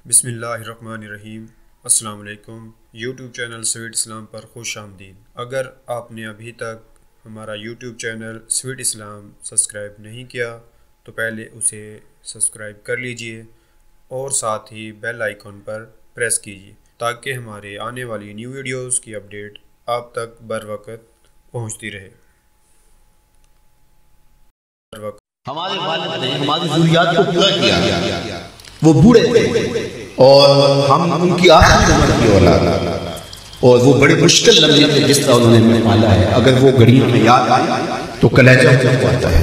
بسم اللہ الرحمن الرحیم۔ السلام علیکم۔ یوٹیوب چینل سویٹ اسلام پر خوش آمدید۔ اگر آپ نے ابھی تک ہمارا یوٹیوب چینل سویٹ اسلام سبسکرائب نہیں کیا تو پہلے اسے سبسکرائب کر لیجئے اور ساتھ ہی بیل آئیکن پر پریس کیجئے تاکہ ہمارے آنے والی نیو ویڈیوز کی اپڈیٹ آپ تک بر وقت پہنچتی رہے۔ ہمارے والد نے ہماری ضروریات کو پورا کیا، وہ بوڑھے تھے اور ہم ان کی آخری عمر کی اولاد، اور وہ بڑے مشکل لمحے تھے جس طرح انہوں نے ہمیں پالا ہے۔ اگر وہ گھڑیوں میں یاد آئے تو کلیجہ اٹھتا ہے،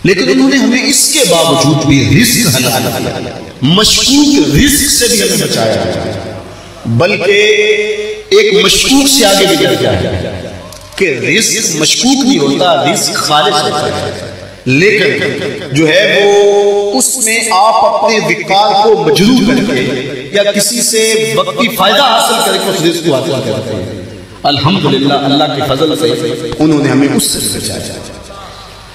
لیکن انہوں نے ہمیں اس کے باوجود بھی رزق حلال کیا، مشکوک رزق سے بھی ہمیں بچایا، بلکہ ایک مشکوک سے آگے بھی بڑھ گیا کہ رزق مشکوک نہیں ہوتا، رزق خالص ہوتا ہے، لیکن جو ہے وہ اس میں آپ اپنے وقار کو مجروح کر کے یا کسی سے وقتی فائدہ حاصل کر کے اس رزق کو حاصل کرتے ہیں۔ الحمدللہ اللہ کے فضل سے انہوں نے ہمیں اس سے بچایا۔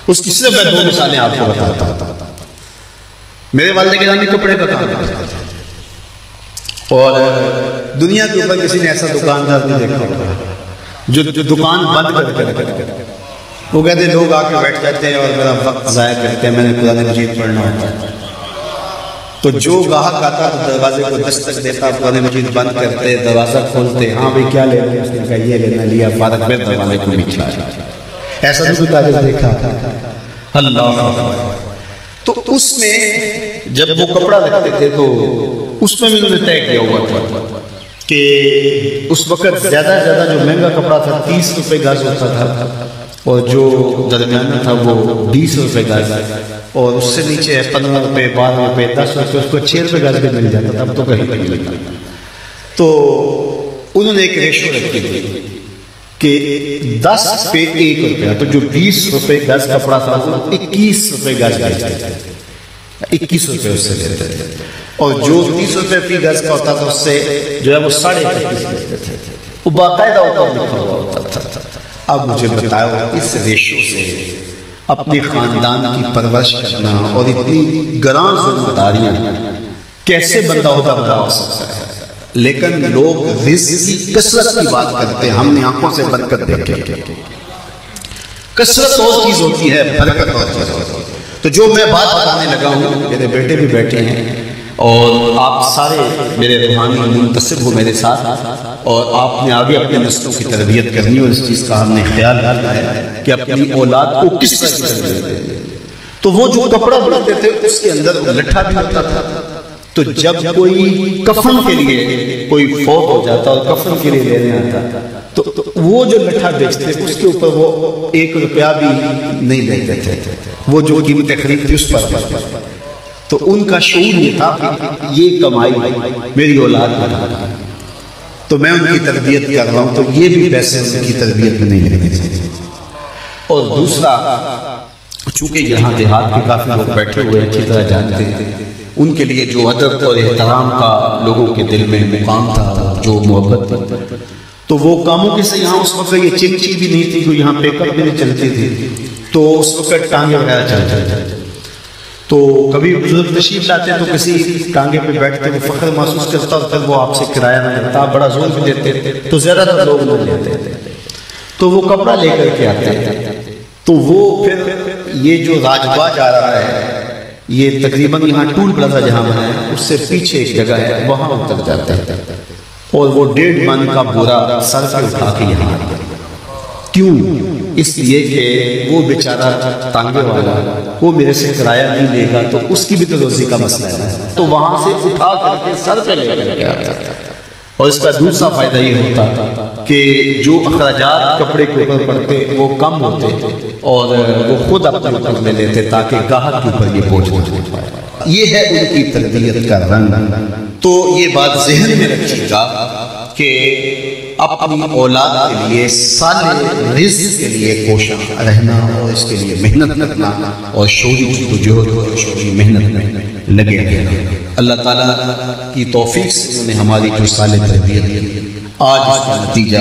اس کی صرف میں دو مثالیں آپ کو بتاتا ہوں۔ میرے والد کے نام کپڑے کا کام کرتا تھا، اور دنیا کے اوپر کسی نے ایسا دکاندار نہیں دیکھا جو دکان بند کر وہ کہتے ہیں لوگ آ کے بیٹھ جاتے ہیں اور میرا وقت ضائع کرتے ہیں، میں نے قرآن مجید پڑھنا ہوتا ہے۔ تو جو گاہک آتا تو دروازے کو دستک دیتا، قرآن مجید بند کرتے، دروازہ کھولتے، ہاں بھئی کیا لے رہے ہیں؟ اس نے کہا یہ لینا لیا، فارغ میں دروازے کو نہیں چلا۔ ایسا تو کوئی تاجر دیکھا اللہ۔ تو اس میں جب وہ کپڑا رکھتے تھے تو اس میں بھی انہوں نے طے کیا ہوا تھا کہ اس وقت زیادہ سے زیادہ جو مہنگا کپڑا تھا 30 روپے گز ہوتا تھا، اور جو درمیانہ تھا وہ 20 روپے گز، اور اس سے نیچے 15 روپے 12 روپے 10 روپے، اس کو 6 روپے گز بھی مل جاتا تھا، اب تو کہیں نہیں ملتا۔ تو انہوں نے ایک ریشو رکھی تھی کہ 10 پہ 1 روپیہ، تو جو 20 روپے گز کپڑا تھا وہ 21 روپے گز بیچتے تھے، 21 روپے اس سے لیتے تھے، اور جو 30 روپے فی گز کا ہوتا تھا اس سے جو ہے وہ 25.5 لیتے تھے، وہ باقاعدہ اوپر لکھا ہوا ہوتا تھا۔ اب مجھے بتاؤ اس ریشو سے اپنے خاندان کی پرورش کرنا اور اتنی گران ذمہ داریاں کیسے بندہ ہوتا بڑا ہو سکتا ہے؟ لیکن لوگ رزق کی کثرت کی بات کرتے ہیں، ہم نے آنکھوں سے برکت دیکھی۔ کثرت اور چیز ہوتی ہے، برکت اور چیز ہوتی ہے۔ تو جو میں بات بتانے لگا ہوں، میرے بیٹے بھی بیٹھے ہیں اور آپ سارے میرے روحانی منتسب ہو میرے ساتھ، اور آپ نے آگے اپنے نسلوں کی تربیت کرنی، اور اس چیز کا ہم نے خیال رکھنا ہے کہ اپنی اولاد کو کس طرح کی تربیت دیں۔ تو وہ جو کپڑا بناتے تھے اس کے اندر لٹھا بھی ہوتا تھا، تو جب کوئی کفن کے لیے کوئی فوت ہو جاتا اور کفن کے لیے لینے آتا تو وہ جو لٹھا بیچتے اس کے اوپر وہ 1 روپیہ بھی نہیں لیتے تھے، وہ جو قیمت خرید تھی اس پر۔ تو ان کا شعور یہ تھا کہ یہ کمائی میری اولاد بنا، تو میں ان کی تربیت کر رہا ہوں، تو یہ بھی پیسے ان کی تربیت میں نہیں لگنے چاہیے۔ اور دوسرا، چونکہ یہاں دیہات کے کافی لوگ بیٹھے ہوئے اچھی طرح جانتے ہیں، ان کے لیے جو ادب اور احترام کا لوگوں کے دل میں مقام تھا، جو محبت تھی، تو وہ کاموں کے سے یہاں اس وقت یہ چمچی بھی نہیں تھی، کوئی یہاں پیک اپ بھی نہیں چلتی تھی، تو اس وقت ٹانگے وغیرہ چلتے تھے۔ تو کبھی بزرگ تشریف لاتے تو کسی ٹانگے پہ بیٹھتے وہ فخر محسوس کرتا، اور پھر وہ آپ سے کرایہ نہ لیتا، آپ بڑا زور بھی دیتے تو زیادہ تر لوگ نہیں لیتے تھے، تو وہ کپڑا لے کر کے آتے ہیں۔ تو وہ پھر یہ جو راجبا جا رہا ہے، یہ تقریباً یہاں ٹول پلازا جہاں بنا ہے اس سے پیچھے ایک جگہ ہے، وہاں اتر جاتے ہیں، اور وہ 1.5 من کا بورا سر پہ اٹھا کے یہاں آتے ہیں۔ کیوں؟ اس لیے کہ وہ بیچارہ ٹانگے والا وہ میرے سے کرایہ نہیں لے گا، تو اس کی بھی تو روزی کا مسئلہ ہے، تو وہاں سے اٹھا کر کے سر پہ لے کر کے آتا ہے۔ اور اس کا دوسرا فائدہ یہ ہوتا کہ جو اخراجات کپڑے کے اوپر پڑتے وہ کم ہوتے، اور وہ خود اپنے اوپر لے لیتے تاکہ گاہک کے اوپر یہ بوجھ نہ پائے۔ یہ ہے ان کی تربیت کا رنگ۔ تو یہ بات ذہن میں رکھیے گا کہ اپنی اولاد کے لیے صالح رزق کے لیے کوشاں رہنا، اور اس کے لیے محنت کرنا، اور شوری جدوجہد اور شوری محنت میں لگے رہنا۔ اللہ تعالیٰ کی توفیق سے انہوں نے ہماری جو صالح تربیت کی، آج اس کا نتیجہ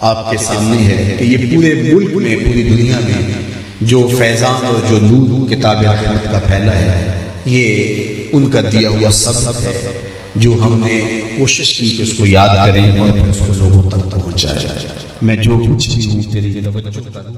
آپ کے سامنے ہے کہ یہ پورے ملک میں، پوری دنیا میں جو فیضان اور جو نور کتاب رحمت کا پھیلا ہے، یہ ان کا دیا ہوا سبق ہے جو ہم نے کوشش کی کہ اس کو یاد کریں اور پھر اس کو لوگوں تک پہنچائیں۔ میں جو کچھ بھی ہوں تیری توجہ